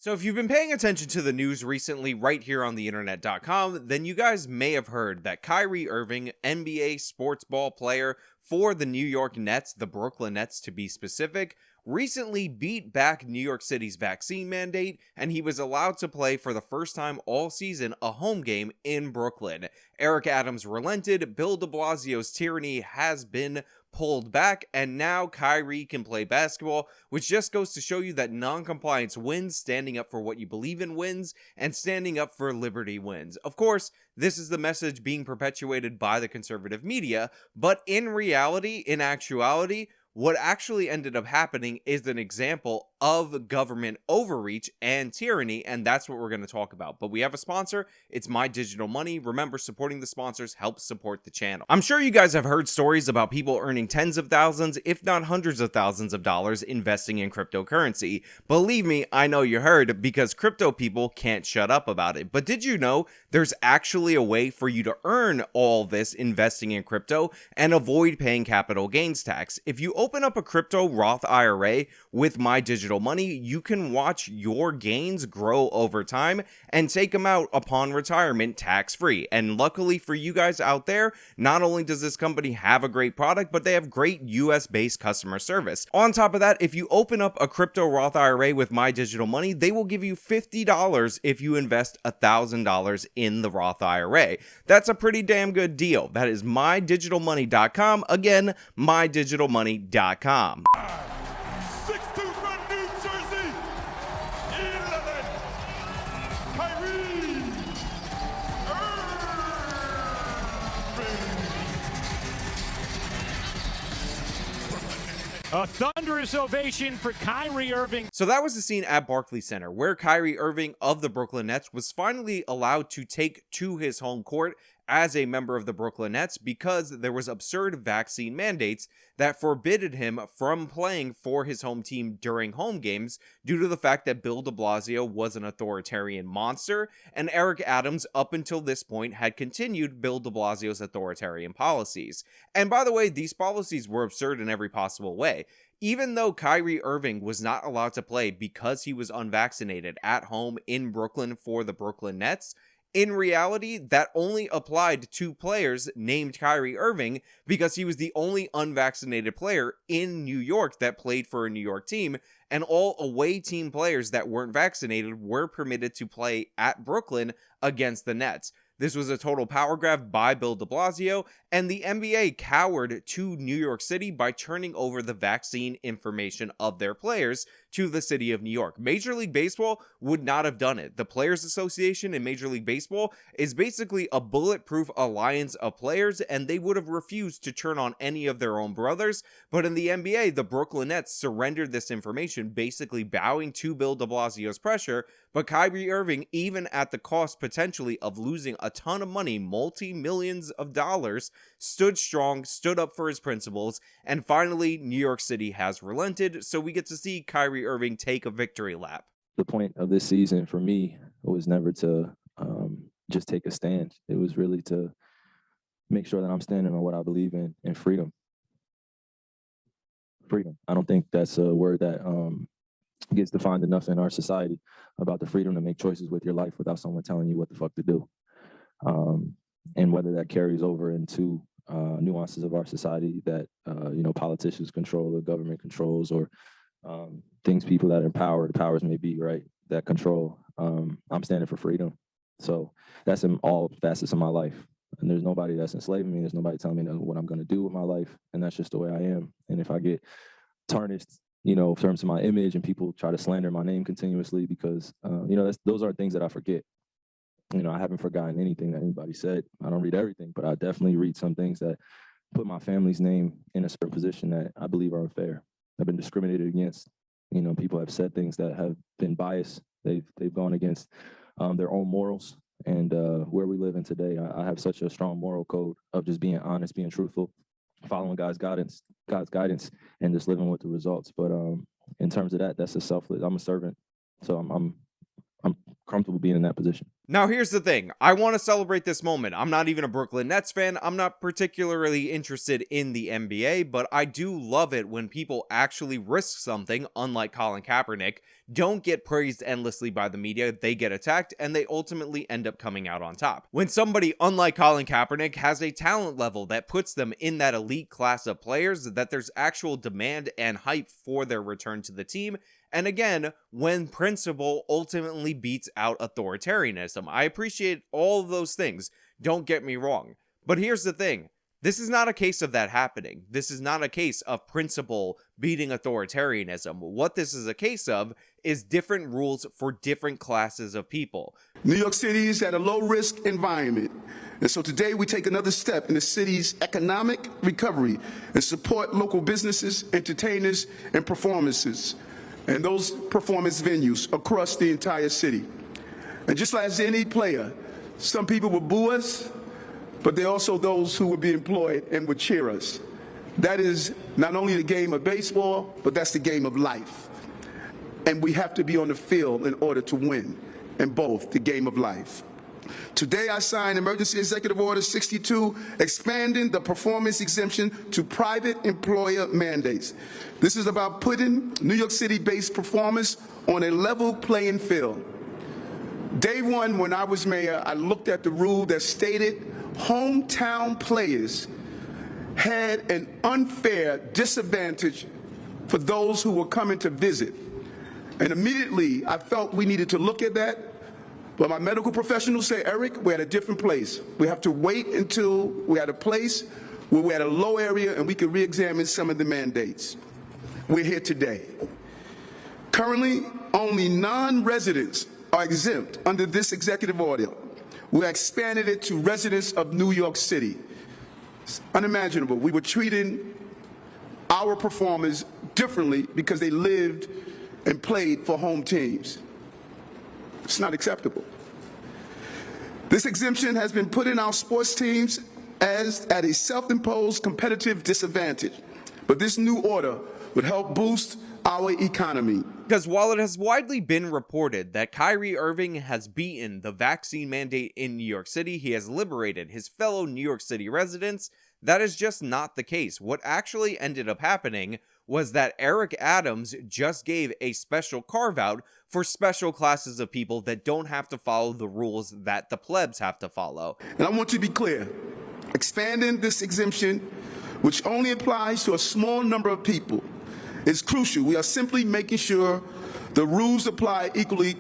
So if you've been paying attention to the news recently right here on the internet.com, then you guys may have heard that Kyrie Irving, NBA sports ball player for the New York Nets, the Brooklyn Nets to be specific, recently beat back New York City's vaccine mandate, and he was allowed to play for the first time all season a home game in Brooklyn. Eric Adams relented, Bill de Blasio's tyranny has been pulled back, and now Kyrie can play basketball, which just goes to show you that non-compliance wins, standing up for what you believe in wins, and standing up for liberty wins. Of course, this is the message being perpetuated by the conservative media, but in reality, in actuality, what actually ended up happening is an example of government overreach and tyranny, and that's what we're going to talk about. But we have a sponsor. It's My Digital Money. Remember, supporting the sponsors helps support the channel. I'm sure you guys have heard stories about people earning tens of thousands, if not hundreds of thousands of dollars investing in cryptocurrency. Believe me, I know you heard, because crypto people can't shut up about it. But did you know there's actually a way for you to earn all this investing in crypto and avoid paying capital gains tax? If you open up a crypto Roth IRA with My Digital Money, you can watch your gains grow over time and take them out upon retirement tax-free. And luckily for you guys out there, not only does this company have a great product, but they have great US-based customer service. On top of that, if you open up a crypto Roth IRA with My Digital Money, they will give you $50 if you invest $1,000 in the Roth IRA. That's a pretty damn good deal. That is mydigitalmoney.com. Again, mydigitalmoney.com. 6 to run New Jersey. 11. Kyrie Irving. A thunderous ovation for Kyrie Irving. So that was the scene at Barclays Center, where Kyrie Irving of the Brooklyn Nets was finally allowed to take to his home court as a member of the Brooklyn Nets, because there was absurd vaccine mandates that forbidded him from playing for his home team during home games due to the fact that Bill de Blasio was an authoritarian monster, and Eric Adams, up until this point, had continued Bill de Blasio's authoritarian policies. And by the way, these policies were absurd in every possible way. Even though Kyrie Irving was not allowed to play because he was unvaccinated at home in Brooklyn for the Brooklyn Nets, in reality, that only applied to players named Kyrie Irving because he was the only unvaccinated player in New York that played for a New York team, and all away team players that weren't vaccinated were permitted to play at Brooklyn against the Nets. This was a total power grab by Bill de Blasio, and the NBA cowered to New York City by turning over the vaccine information of their players to the city of New York. Major League Baseball would not have done it. The Players Association in Major League Baseball is basically a bulletproof alliance of players, and they would have refused to turn on any of their own brothers. But in the NBA, the Brooklyn Nets surrendered this information, basically bowing to Bill de Blasio's pressure. But Kyrie Irving, even at the cost potentially of losing a ton of money, multi-millions of dollars, stood strong, stood up for his principles, and finally New York City has relented, so we get to see Kyrie Irving take a victory lap. The point of this season for me was never to just take a stand. It was really to make sure that I'm standing on what I believe in, and freedom. Freedom. I don't think that's a word that gets defined enough in our society, about the freedom to make choices with your life without someone telling you what the fuck to do. And whether that carries over into nuances of our society that politicians control, the government controls, or things people that are in power, the powers may be, right, that control. I'm standing for freedom. So that's in all facets of my life. And there's nobody that's enslaving me. There's nobody telling me what I'm going to do with my life. And that's just the way I am. And if I get tarnished, in terms of my image, and people try to slander my name continuously, because, those are things that I forget. I haven't forgotten anything that anybody said. I don't read everything, but I definitely read some things that put my family's name in a certain position that I believe are unfair. I've been discriminated against. People have said things that have been biased. They've gone against their own morals. And where we live in today, I have such a strong moral code of just being honest, being truthful, following God's guidance, and just living with the results. But in terms of that, that's a selfless. I'm a servant, so I'm comfortable being in that position. Now, here's the thing. I want to celebrate this moment. I'm not even a Brooklyn Nets fan. I'm not particularly interested in the NBA, but I do love it when people actually risk something, unlike Colin Kaepernick, don't get praised endlessly by the media, they get attacked, and they ultimately end up coming out on top. When somebody, unlike Colin Kaepernick, has a talent level that puts them in that elite class of players, that there's actual demand and hype for their return to the team, and again, when principle ultimately beats out authoritarianism. I appreciate all of those things, don't get me wrong. But here's the thing. This is not a case of that happening. This is not a case of principle beating authoritarianism. What this is a case of is different rules for different classes of people. New York City is at a low-risk environment. And so today we take another step in the city's economic recovery and support local businesses, entertainers, and performances, and those performance venues across the entire city. And just like any player, some people will boo us, but there are also those who will be employed and would cheer us. That is not only the game of baseball, but that's the game of life. And we have to be on the field in order to win in both the game of life. Today I signed Emergency Executive Order 62, expanding the performance exemption to private employer mandates. This is about putting New York City-based performers on a level playing field. Day one, when I was mayor, I looked at the rule that stated hometown players had an unfair disadvantage for those who were coming to visit. And immediately, I felt we needed to look at that. But my medical professionals say, Eric, we're at a different place. We have to wait until we're at a place where we're at a low area and we can re-examine some of the mandates. We're here today. Currently, only non-residents are exempt under this executive order. We expanded it to residents of New York City. It's unimaginable. We were treating our performers differently because they lived and played for home teams. It's not acceptable. This exemption has been put in our sports teams as at a self-imposed competitive disadvantage. But this new order would help boost our economy. Because while it has widely been reported that Kyrie Irving has beaten the vaccine mandate in New York City, he has liberated his fellow New York City residents, that is just not the case. What actually ended up happening was that Eric Adams just gave a special carve-out for special classes of people that don't have to follow the rules that the plebs have to follow. And I want to be clear, expanding this exemption, which only applies to a small number of people, is crucial. We are simply making sure the rules apply equally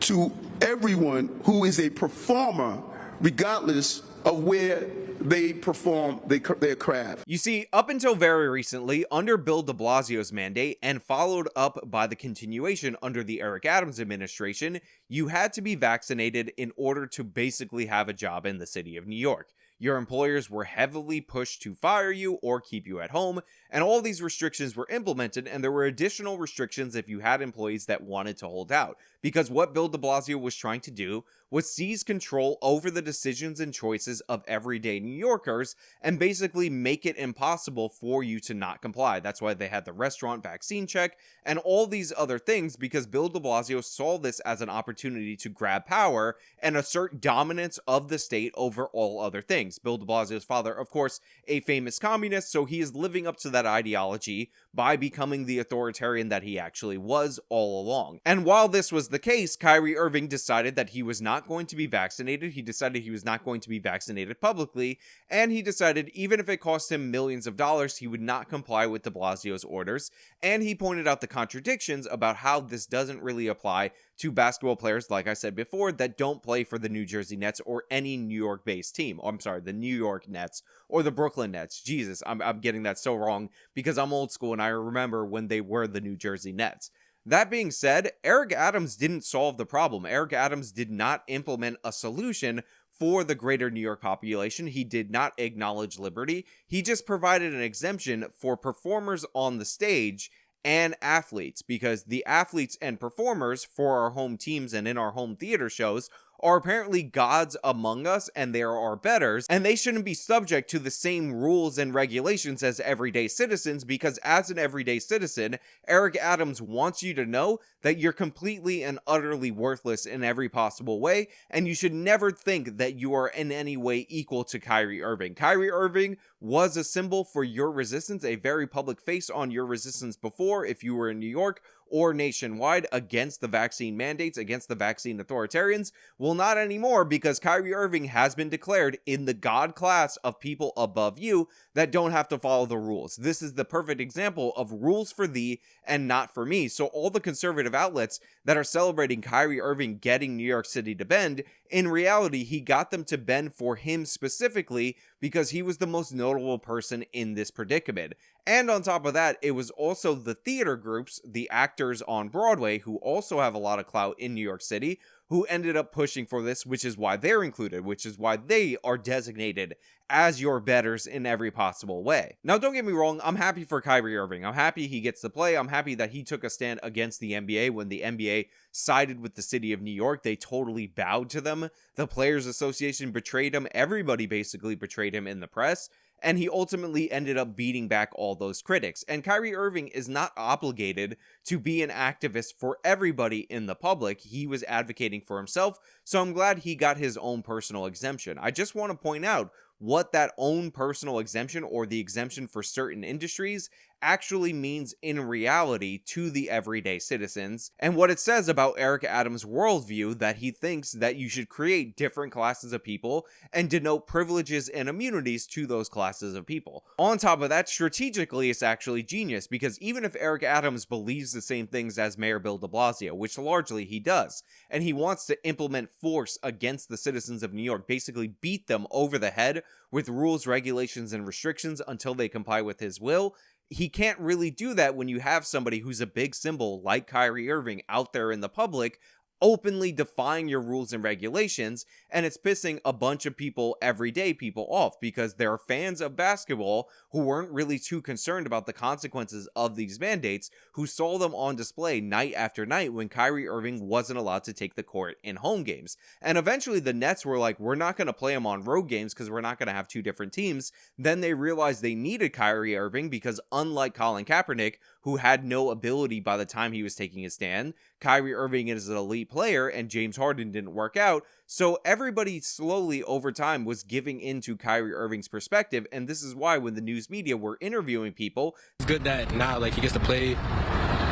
to everyone who is a performer, regardless of where they perform their craft. You see, up until very recently, under Bill de Blasio's mandate, and followed up by the continuation under the Eric Adams administration, you had to be vaccinated in order to basically have a job in the city of New York. Your employers were heavily pushed to fire you or keep you at home, and all these restrictions were implemented, and there were additional restrictions if you had employees that wanted to hold out. Because what Bill de Blasio was trying to do was seize control over the decisions and choices of everyday New Yorkers and basically make it impossible for you to not comply. That's why they had the restaurant vaccine check and all these other things, because Bill de Blasio saw this as an opportunity to grab power and assert dominance of the state over all other things. Bill de Blasio's father, of course, a famous communist, so he is living up to that ideology by becoming the authoritarian that he actually was all along. And while this was the case, Kyrie Irving decided that he was not going to be vaccinated. He decided he was not going to be vaccinated publicly, and he decided even if it cost him millions of dollars, he would not comply with de Blasio's orders. And he pointed out the contradictions about how this doesn't really apply to basketball players, like I said before, that don't play for the New Jersey Nets or any New York-based team. Oh, I'm sorry, the New York Nets or the Brooklyn Nets. Jesus, I'm getting that so wrong because I'm old school and I remember when they were the New Jersey Nets. That being said, Eric Adams didn't solve the problem. Eric Adams did not implement a solution for the greater New York population. He did not acknowledge liberty. He just provided an exemption for performers on the stage and athletes, because the athletes and performers for our home teams and in our home theater shows are apparently gods among us and they are our betters, and they shouldn't be subject to the same rules and regulations as everyday citizens, because as an everyday citizen, Eric Adams wants you to know that you're completely and utterly worthless in every possible way, and you should never think that you are in any way equal to Kyrie Irving. Kyrie Irving was a symbol for your resistance, a very public face on your resistance before, if you were in New York or nationwide, against the vaccine mandates, against the vaccine authoritarians. Well, not anymore, because Kyrie Irving has been declared in the God class of people above you that don't have to follow the rules. This is the perfect example of rules for thee and not for me. So all the conservative outlets that are celebrating Kyrie Irving getting New York City to bend, in reality, he got them to bend for him specifically because he was the most notable person in this predicament. And on top of that, it was also the theater groups, the actors on Broadway, who also have a lot of clout in New York City, who ended up pushing for this, which is why they're included, which is why they are designated as your betters in every possible way. Now, don't get me wrong, I'm happy for Kyrie Irving. I'm happy he gets to play. I'm happy that he took a stand against the NBA when the NBA sided with the city of New York. They totally bowed to them. The Players Association betrayed him. Everybody basically betrayed him in the press. And he ultimately ended up beating back all those critics. And Kyrie Irving is not obligated to be an activist for everybody in the public. He was advocating for himself, so I'm glad he got his own personal exemption. I just want to point out what that own personal exemption, or the exemption for certain industries, actually means in reality to the everyday citizens, and what it says about Eric Adams' worldview, that he thinks that you should create different classes of people and denote privileges and immunities to those classes of people. On top of that, strategically, it's actually genius, because even if Eric Adams believes the same things as Mayor Bill de Blasio, which largely he does, and he wants to implement force against the citizens of New York, basically beat them over the head with rules, regulations, and restrictions until they comply with his will, he can't really do that when you have somebody who's a big symbol like Kyrie Irving out there in the public, openly defying your rules and regulations, and it's pissing a bunch of people, everyday people, off, because there are fans of basketball who weren't really too concerned about the consequences of these mandates, who saw them on display night after night when Kyrie Irving wasn't allowed to take the court in home games. And eventually the Nets were like, we're not going to play him on road games because we're not going to have two different teams. Then they realized they needed Kyrie Irving because, unlike Colin Kaepernick, who had no ability by the time he was taking his stand, Kyrie Irving is an elite player and James Harden didn't work out. So everybody slowly over time was giving into Kyrie Irving's perspective, and this is why when the news media were interviewing people, it's good that now, like, he gets to play,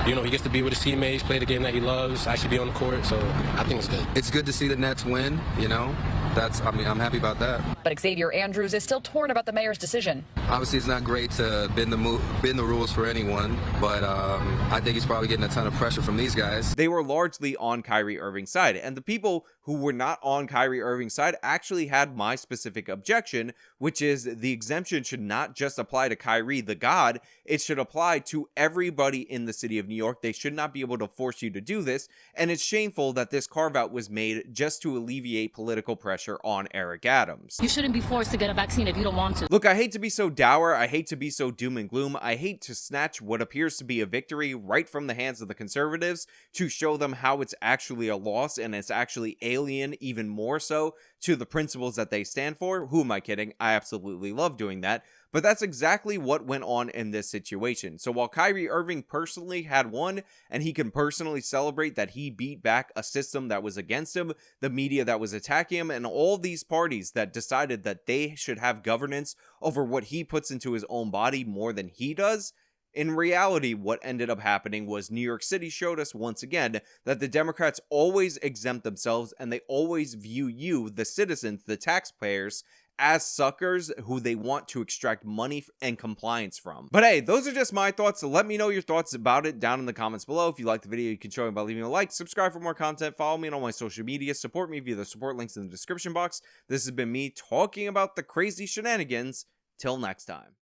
you know, he gets to be with his teammates, play the game that he loves, actually be on the court, so I think it's good. It's good to see the Nets win, you know. I'm happy about that. But Xavier Andrews is still torn about the mayor's decision. Obviously, it's not great to bend the rules for anyone, but I think he's probably getting a ton of pressure from these guys. They were largely on Kyrie Irving's side, and the people who were not on Kyrie Irving's side actually had my specific objection, which is the exemption should not just apply to Kyrie the god, it should apply to everybody in the city of New York. They should not be able to force you to do this, and it's shameful that this carve-out was made just to alleviate political pressure on Eric Adams. You shouldn't be forced to get a vaccine if you don't want to. Look, I hate to be so dour, I hate to be so doom and gloom, I hate to snatch what appears to be a victory right from the hands of the conservatives to show them how it's actually a loss and it's actually alien even more so to the principles that they stand for. Who am I kidding? I absolutely love doing that. But that's exactly what went on in this situation. So while Kyrie Irving personally had won, and he can personally celebrate that he beat back a system that was against him, the media that was attacking him, and all these parties that decided that they should have governance over what he puts into his own body more than he does, in reality, what ended up happening was New York City showed us once again that the Democrats always exempt themselves and they always view you, the citizens, the taxpayers, as suckers who they want to extract money and compliance from. But hey, those are just my thoughts. So let me know your thoughts about it down in the comments below. If you liked the video, you can show me by leaving a like, subscribe for more content, follow me on all my social media, support me via the support links in the description box. This has been me talking about the crazy shenanigans. Till next time.